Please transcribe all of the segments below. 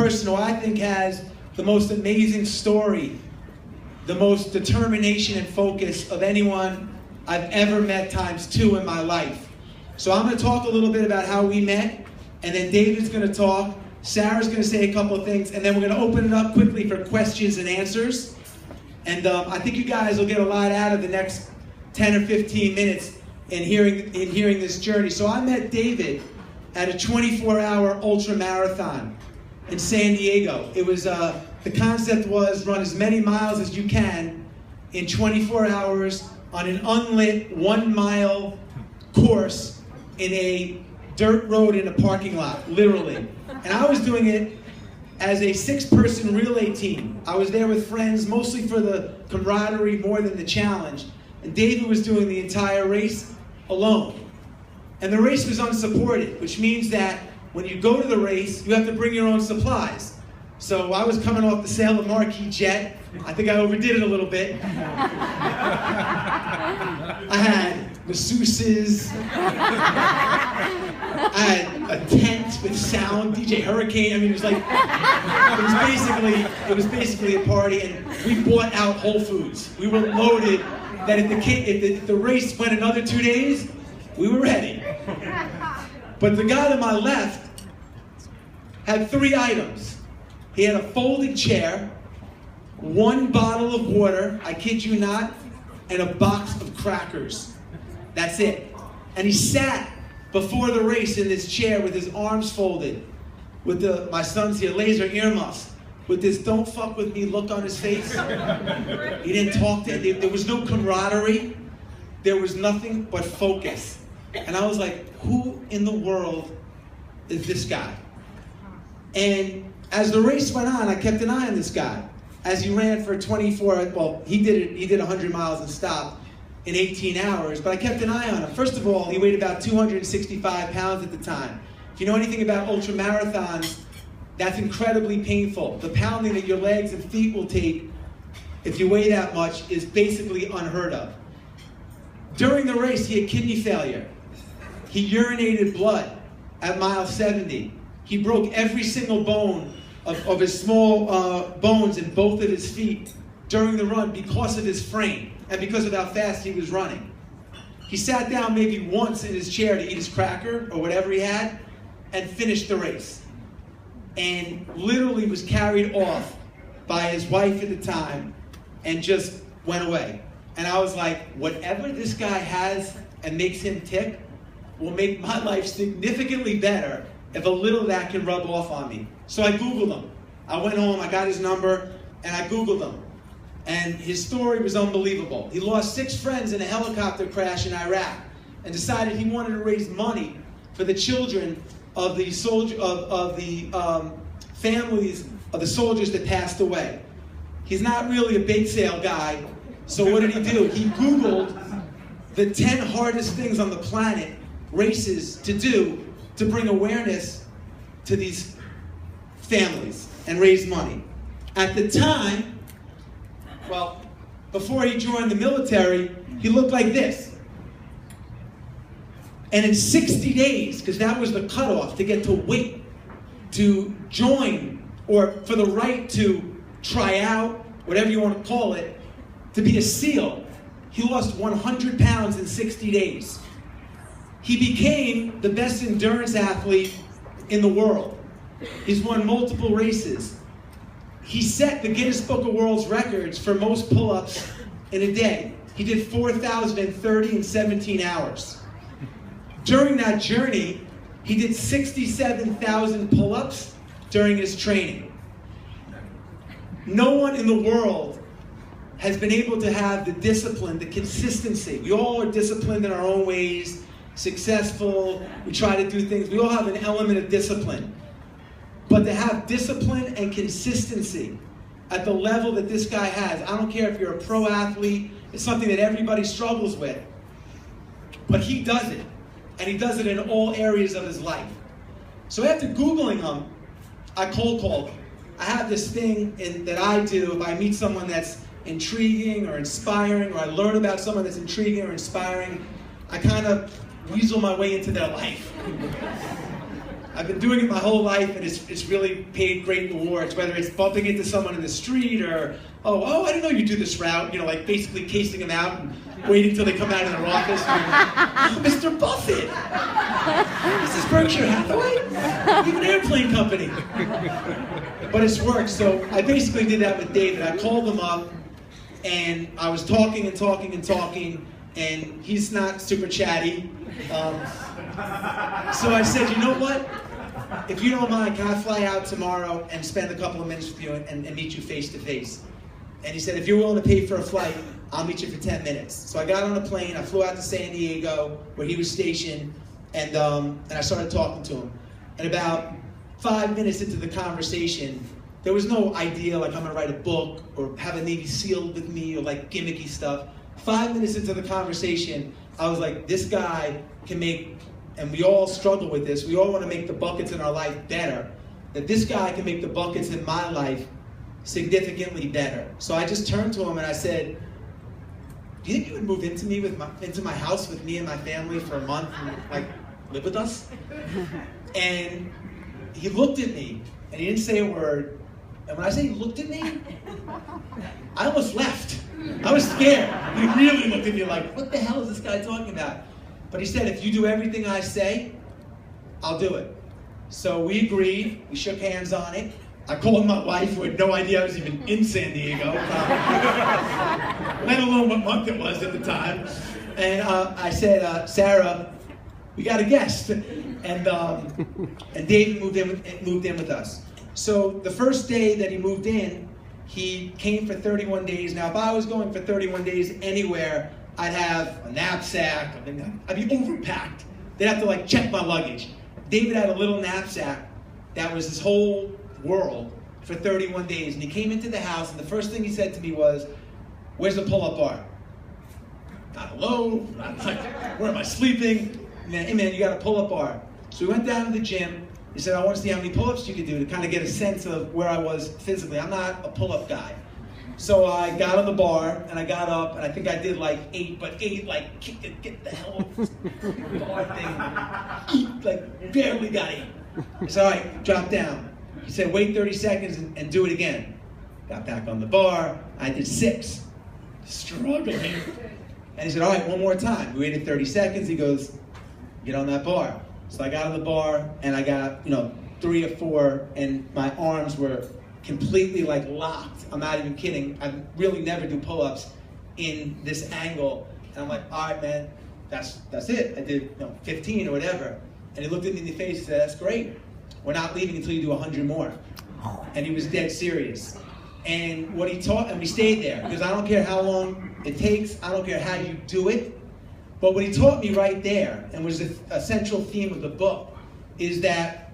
person who I think has the most amazing story, the most determination and focus of anyone I've ever met times 2 in my life. So I'm going to talk a little bit about how we met, and then David's going to talk, Sarah's going to say a couple of things, and then we're going to open it up quickly for questions and answers. And I think you guys will get a lot out of the next 10 or 15 minutes in hearing this journey. So I met David at a 24-hour ultra marathon in San Diego. It was the concept was run as many miles as you can in 24 hours on an unlit 1-mile course in a dirt road in a parking lot, literally. And I was doing it as a 6-person relay team. I was there with friends, mostly for the camaraderie more than the challenge. And David was doing the entire race alone. And the race was unsupported, which means that when you go to the race, you have to bring your own supplies. So I was coming off the sale of Marquis Jet. I think I overdid it a little bit. I had masseuses. I had a tent with sound, DJ Hurricane. I mean, it was basically a party, and we bought out Whole Foods. We were loaded that if the race went another 2 days, we were ready. But the guy to my left had 3 items. He had a folding chair, 1 bottle of water, I kid you not, and a box of crackers. That's it. And he sat before the race in this chair with his arms folded, with my son's here, laser earmuffs, with this "don't fuck with me" look on his face. He didn't talk to him. There was no camaraderie. There was nothing but focus. And I was like, who in the world is this guy? And as the race went on, I kept an eye on this guy. As he ran for 24, well, he did 100 miles and stopped in 18 hours, but I kept an eye on him. First of all, he weighed about 265 pounds at the time. If you know anything about ultra marathons, that's incredibly painful. The pounding that your legs and feet will take if you weigh that much is basically unheard of. During the race, he had kidney failure. He urinated blood at mile 70. He broke every single bone of his small bones in both of his feet during the run because of his frame and because of how fast he was running. He sat down maybe once in his chair to eat his cracker or whatever he had and finished the race. And literally was carried off by his wife at the time and just went away. And I was like, whatever this guy has and makes him tick will make my life significantly better if a little of that can rub off on me. So I Googled him. I went home, I got his number, and I Googled him. And his story was unbelievable. He lost 6 friends in a helicopter crash in Iraq and decided he wanted to raise money for the children of the families of the soldiers that passed away. He's not really a bake sale guy, so what did he do? He Googled the 10 hardest things on the planet, races to do to bring awareness to these families and raise money. At the time, well, before he joined the military, he looked like this. And in 60 days, because that was the cutoff to get to wait to join, or for the right to try out, whatever you want to call it, to be a SEAL, he lost 100 pounds in 60 days. He became the best endurance athlete in the world. He's won multiple races. He set the Guinness Book of World Records for most pull-ups in a day. He did 4,030 in 17 hours. During that journey, he did 67,000 pull-ups during his training. No one in the world has been able to have the discipline, the consistency. We all are disciplined in our own ways, successful, we try to do things. We all have an element of discipline. But to have discipline and consistency at the level that this guy has, I don't care if you're a pro athlete, it's something that everybody struggles with. But he does it. And he does it in all areas of his life. So after Googling him, I cold called him. I have this thing that I do if I meet someone that's intriguing or inspiring, or I learn about someone that's intriguing or inspiring, I kind of weasel my way into their life. I've been doing it my whole life, and it's really paid great rewards, whether it's bumping into someone in the street or, oh, I didn't know you do this route, you know, like basically casing them out and waiting until they come out of their office. And, oh, Mr. Buffett! This is Berkshire Hathaway? We have an airplane company. But it's worked, so I basically did that with David. I called him up, and I was talking, and he's not super chatty. So I said, you know what? If you don't mind, can I fly out tomorrow and spend a couple of minutes with you and meet you face to face? And he said, if you're willing to pay for a flight, I'll meet you for 10 minutes. So I got on a plane, I flew out to San Diego, where he was stationed, and I started talking to him. And about 5 minutes into the conversation, there was no idea like I'm gonna write a book or have a Navy SEAL with me or like gimmicky stuff. 5 minutes into the conversation, I was like, this guy can make, and we all struggle with this, we all want to make the buckets in our life better, that this guy can make the buckets in my life significantly better. So I just turned to him and I said, do you think you would move into my house with me and my family for a month and like live with us? And he looked at me and he didn't say a word. And when I say he looked at me, I almost left. I was scared. He really looked at me like, what the hell is this guy talking about? But he said, if you do everything I say, I'll do it. So we agreed, we shook hands on it. I called my wife, who had no idea I was even in San Diego, let alone what month it was at the time. And I said, Sarah, we got a guest. And David moved in with us. So the first day that he moved in, he came for 31 days. Now, if I was going for 31 days anywhere, I'd have a knapsack, I'd be overpacked. They'd have to like check my luggage. David had a little knapsack that was his whole world for 31 days. And he came into the house, and the first thing he said to me was, where's the pull-up bar? Not hello, not like, where am I sleeping? Hey man, you got a pull-up bar. So we went down to the gym. He said, I want to see how many pull-ups you can do to kind of get a sense of where I was physically. I'm not a pull-up guy. So I got on the bar, and I got up, and I think I did like 8, but 8, like, get the hell off this bar thing. Like, barely got 8. He said, all right, drop down. He said, wait 30 seconds and do it again. Got back on the bar, I did 6. Struggling. And he said, all right, one more time. We waited 30 seconds, he goes, get on that bar. So I got on the bar, and I got, 3 or 4, and my arms were completely like locked. I'm not even kidding. I really never do pull-ups in this angle. And I'm like, all right, man, that's it. I did 15 or whatever. And he looked at me in the face and said, that's great. We're not leaving until you do 100 more. And he was dead serious. And what he taught, and we stayed there, because I don't care how long it takes, I don't care how you do it. But what he taught me right there, and was a central theme of the book, is that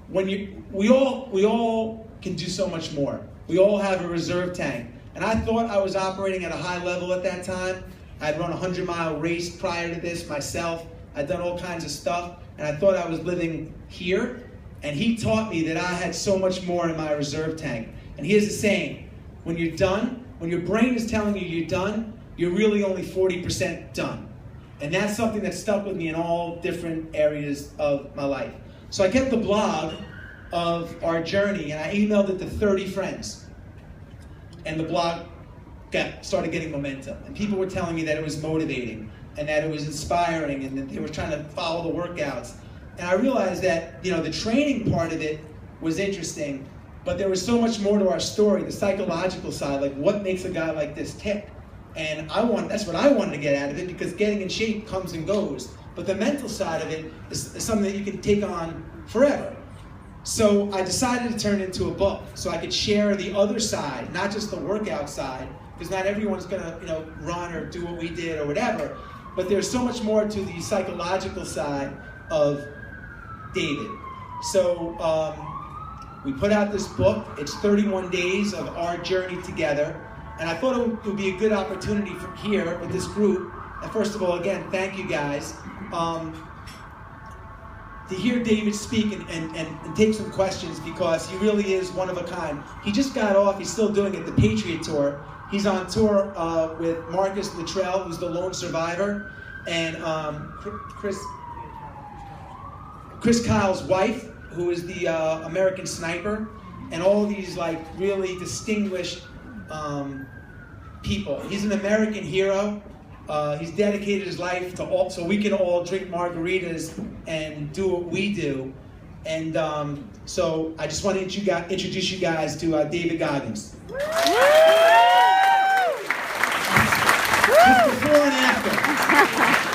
when we all can do so much more. We all have a reserve tank. And I thought I was operating at a high level at that time. I'd run a 100-mile race prior to this myself. I'd done all kinds of stuff. And I thought I was living here. And he taught me that I had so much more in my reserve tank. And here's the saying, when you're done, when your brain is telling you you're done, you're really only 40% done. And that's something that stuck with me in all different areas of my life. So I kept the blog of our journey, and I emailed it to 30 friends. And the blog started getting momentum. And people were telling me that it was motivating, and that it was inspiring, and that they were trying to follow the workouts. And I realized that, the training part of it was interesting, but there was so much more to our story, the psychological side, like what makes a guy like this tick. And that's what I wanted to get out of it, because getting in shape comes and goes. But the mental side of it is something that you can take on forever. So I decided to turn it into a book, so I could share the other side, not just the workout side, because not everyone's gonna, run or do what we did or whatever. But there's so much more to the psychological side of David. So we put out this book. It's 31 days of our journey together, and I thought it would be a good opportunity from here with this group. And first of all, again, thank you guys. To hear David speak and take some questions, because he really is one of a kind. He just got off, he's still doing it, the Patriot Tour. He's on tour with Marcus Luttrell, who's the lone survivor, and Chris Kyle's wife, who is the American Sniper, and all these like really distinguished people. He's an American hero. He's dedicated his life to all, so we can all drink margaritas and do what we do. And so I just want to introduce you guys to David Goggins. Just before and after.